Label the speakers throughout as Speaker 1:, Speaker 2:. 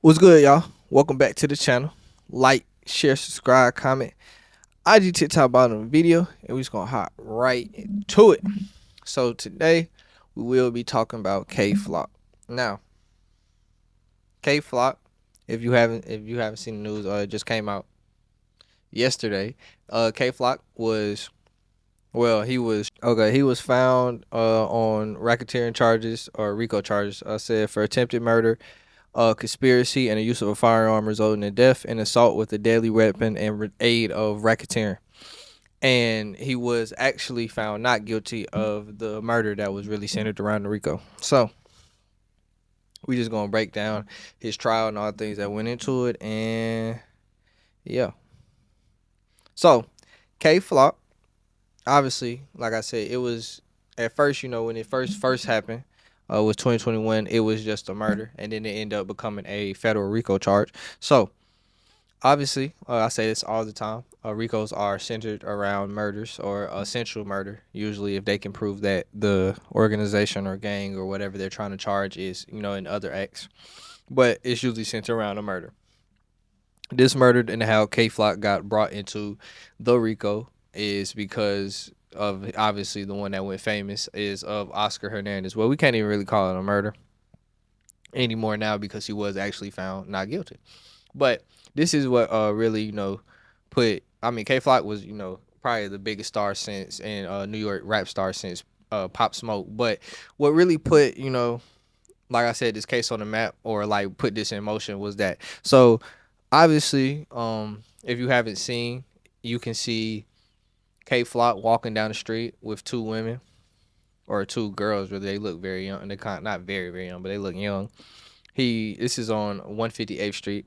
Speaker 1: What's good, y'all? Welcome back to the channel. Like, share, subscribe, comment. IG TikTok bottom of the video, and we're just gonna hop right into it. So today we will be talking about K Flock. Now, K Flock, if you haven't seen the news, it just came out yesterday. K Flock was he was found on racketeering charges or RICO charges. I said for attempted murder, conspiracy, and the use of a firearm resulting in death, and assault with a deadly weapon and aid of racketeering. And he was actually found not guilty of the murder that was really centered around the RICO. So we just gonna break down his trial and all the things that went into it, and yeah. So K Flock, obviously, like I said, it was at first, when it first happened, was 2021. It was just a murder, and then it ended up becoming a federal RICO charge. So obviously, I say this all the time. RICOs are centered around murders or a central murder. Usually, if they can prove that the organization or gang or whatever they're trying to charge is, in other acts, but it's usually centered around a murder. This murder and how K Flock got brought into the RICO is because of obviously the one that went famous is of Oscar Hernandez. Well, we can't even really call it a murder anymore now because he was actually found not guilty. But this is what really, K Flock was, probably the biggest star since and New York rap star since Pop Smoke. But what really put, like I said, this case on the map or like put this in motion was that. So obviously, if you haven't seen, you can see K Flock walking down the street with two women or two girls where they look very young. They kind of not very, very young, but they look young. This is on 158th Street.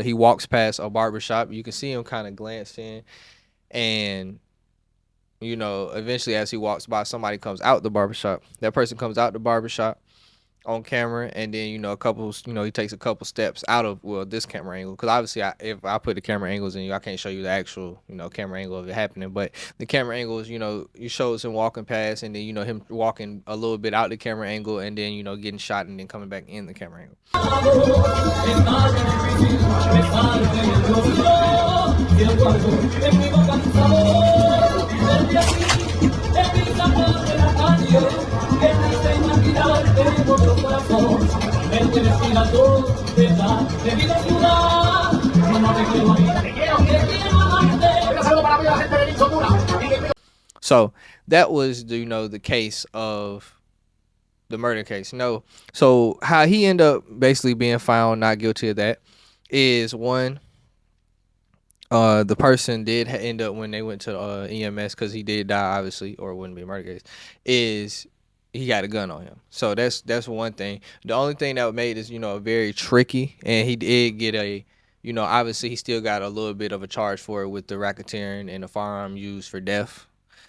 Speaker 1: He walks past a barbershop. You can see him kind of glance in, and eventually as he walks by, somebody comes out the barbershop. That person comes out the barbershop on camera, and then he takes a couple steps out of this camera angle, because obviously if I put the camera angles in you, I can't show you the actual camera angle of it happening, but the camera angles, you shows him walking past, and then him walking a little bit out the camera angle, and then getting shot and then coming back in the camera angle. So that was the case of the murder case. No, so how he ended up basically being found not guilty of that is one. The person did end up, when they went to EMS, because he did die obviously, or it wouldn't be a murder case, is he got a gun on him. So that's one thing. The only thing that made this very tricky, and he did get a obviously he still got a little bit of a charge for it with the racketeering and the firearm used for death.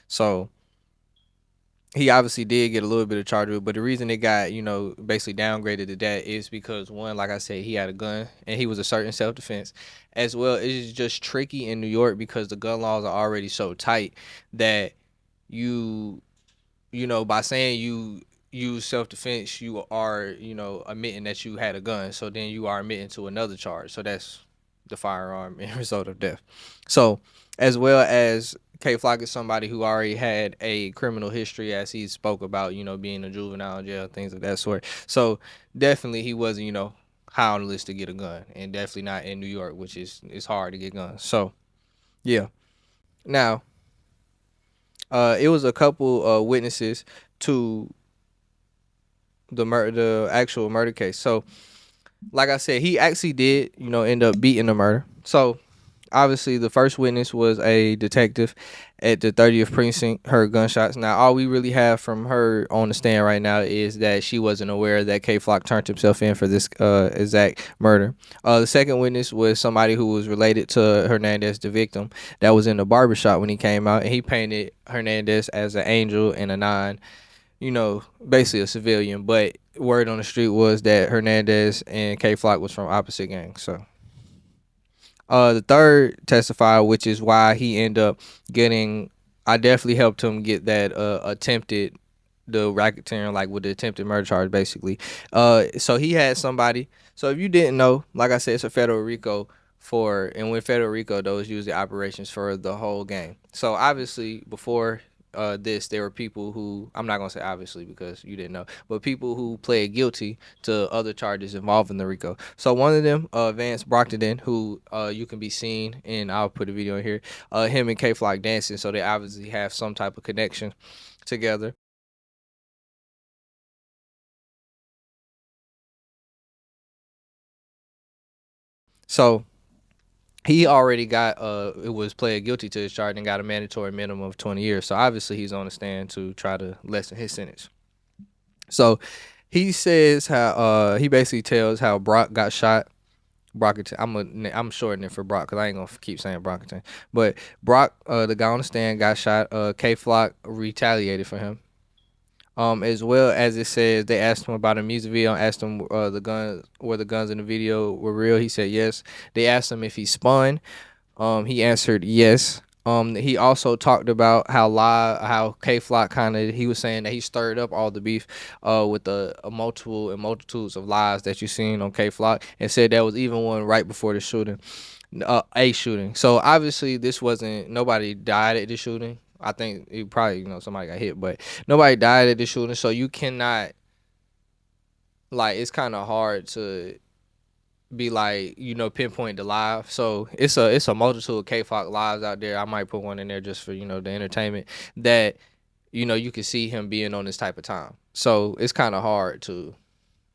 Speaker 1: So he obviously did get a little bit of charge with it, but the reason it got, basically downgraded to that is because, one, like I said, he had a gun and he was asserting self-defense. As well, it's just tricky in New York because the gun laws are already so tight that by saying you use self-defense, you are, admitting that you had a gun. So then you are admitting to another charge. So that's the firearm and result of death. So as well as K Flock is somebody who already had a criminal history, as he spoke about, being a juvenile in jail, things of that sort. So definitely he wasn't, high on the list to get a gun, and definitely not in New York, which it's hard to get guns. So yeah. Now, it was a couple witnesses to the actual murder case. So like I said, he actually did, end up beating the murder. So obviously the first witness was a detective at the 30th precinct, heard gunshots. Now all we really have from her on the stand right now is that she wasn't aware that K Flock turned himself in for this exact murder. The second witness was somebody who was related to Hernandez, the victim, that was in the barbershop when he came out, and he painted Hernandez as an angel and a nine, basically a civilian, but word on the street was that Hernandez and K Flock was from opposite gangs. So the third testifier, which is why he ended up getting, I definitely helped him get that the racketeering, like with the attempted murder charge, basically. So he had somebody So if you didn't know, like I said, it's a federal RICO and when federal RICO, those usually operations for the whole game. So obviously before this, there were people who, I'm not gonna say obviously because you didn't know, but people who pled guilty to other charges involving the RICO. So one of them, Vance Brockton, who you can be seen, and I'll put a video in here, him and K Flock dancing, so they obviously have some type of connection together. So he already got it was pled guilty to his charge and got a mandatory minimum of 20 years. So obviously he's on the stand to try to lessen his sentence. So he says how he basically tells how Brock got shot. Brockington. I'm shortening it for Brock because I ain't gonna keep saying Brockington. But Brock, the guy on the stand, got shot. K Flock retaliated for him. As well as it says, they asked him about a music video, asked him the guns were the guns in the video were real. He said yes. They asked him if he spun. He answered yes. He also talked about how K Flock he was saying that he stirred up all the beef, with the multitudes of lies that you seen on K Flock, and said there was even one right before the shooting, a shooting. So obviously this wasn't nobody died at the shooting. I think it probably somebody got hit, but nobody died at the shooting. So you cannot it's kind of hard to be pinpoint the live. So it's a multitude of K Flock lives out there. I might put one in there just for the entertainment that you can see him being on this type of time. So it's kind of hard to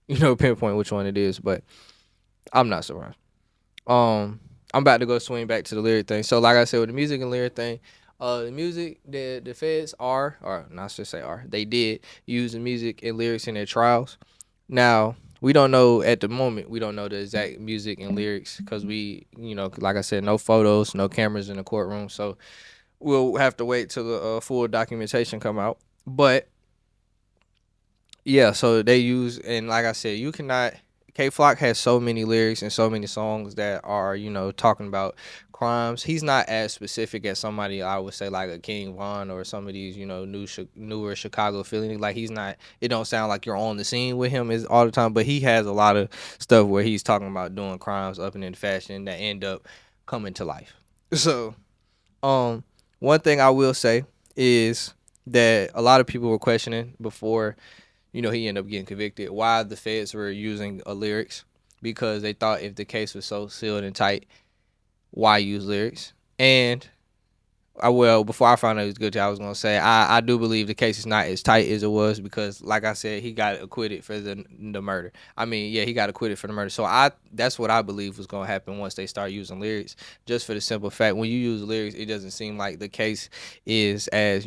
Speaker 1: pinpoint which one it is, but I'm not surprised. I'm about to go swing back to the lyric thing. So like I said, with the music and lyric thing, the music, the feds or not to say are, they did use the music and lyrics in their trials. Now, we don't know at the moment, we don't know the exact music and lyrics because like I said, no photos, no cameras in the courtroom. So we'll have to wait till the full documentation come out. But yeah, so they use, and like I said, you cannot. K Flock has so many lyrics and so many songs that are talking about crimes. He's not as specific as somebody I would say like a King Von or some of these newer Chicago feeling. Like he's not. It don't sound like you're on the scene with him is all the time, but he has a lot of stuff where he's talking about doing crimes up and in fashion that end up coming to life. So, one thing I will say is that a lot of people were questioning before he ended up getting convicted, why the feds were using lyrics, because they thought if the case was so sealed and tight, why use lyrics? And before I found out he was guilty, I was gonna say I do believe the case is not as tight as it was because, like I said, he got acquitted for the murder. I mean, yeah, he got acquitted for the murder. So that's what I believe was gonna happen once they start using lyrics, just for the simple fact when you use lyrics, it doesn't seem like the case is as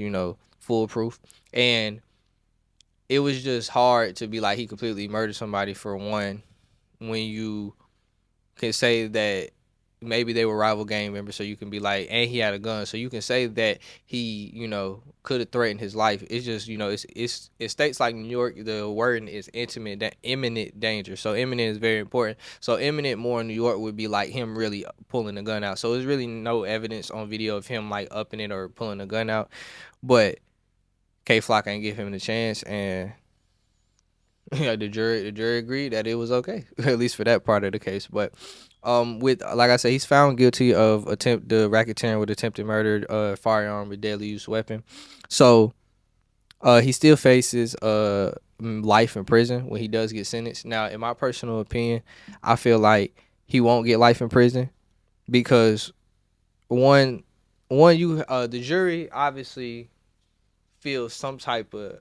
Speaker 1: foolproof. And it was just hard to be like he completely murdered somebody for one when you can say that maybe they were rival gang members, so you can be like, and he had a gun, so you can say that he could have threatened his life. It's just it states like New York, the wording is imminent danger. So imminent is very important. So imminent more in New York would be like him really pulling the gun out. So there's really no evidence on video of him like upping it or pulling the gun out, but K Flock ain't give him the chance, and the jury agreed that it was okay, at least for that part of the case. But with like I said, he's found guilty of the racketeering with attempted murder, firearm with deadly use weapon. So he still faces life in prison when he does get sentenced. Now, in my personal opinion, I feel like he won't get life in prison because one the jury obviously feels some type of,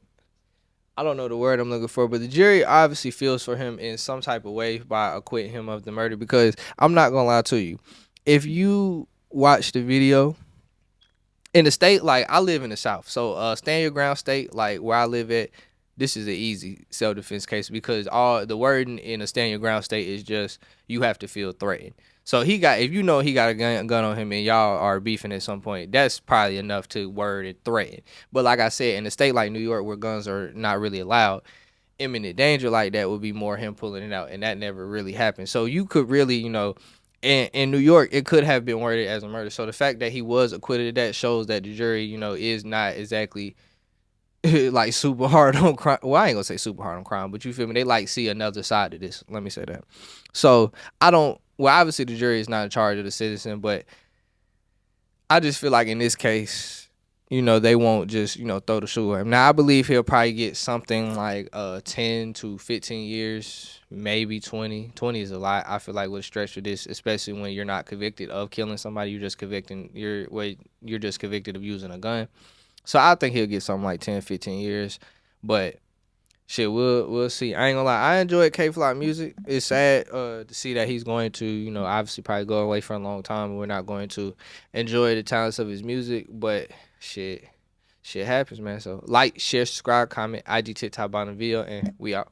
Speaker 1: I don't know the word I'm looking for, but the jury obviously feels for him in some type of way by acquitting him of the murder. Because I'm not gonna lie to you, if you watch the video in the state, like I live in the South, so stand your ground state, like where I live at, this is an easy self defense case because all the wording in a stand your ground state is just you have to feel threatened. So he got, if he got a gun on him and y'all are beefing at some point, that's probably enough to word and threaten. But like I said, in a state like New York where guns are not really allowed, imminent danger like that would be more him pulling it out, and that never really happened. So you could really, in New York, it could have been worded as a murder. So the fact that he was acquitted of that shows that the jury, is not exactly like super hard on crime. Well, I ain't gonna say super hard on crime, but you feel me? They like see another side of this. Let me say that. So I don't. Well, obviously the jury is not in charge of the citizen, but I just feel like in this case, they won't just throw the shoe at him. Now I believe he'll probably get something like 10 to 15 years, maybe 20. 20 is a lot. I feel like with a stretch for this, especially when you're not convicted of killing somebody, you're just convicted of using a gun. So I think he'll get something like 10, 15 years. But shit, we'll see. I ain't gonna lie. I enjoyed K-Flock music. It's sad to see that he's going to, obviously probably go away for a long time, and we're not going to enjoy the talents of his music. But shit happens, man. So like, share, subscribe, comment, IG, TikTok, bottom video, and we out.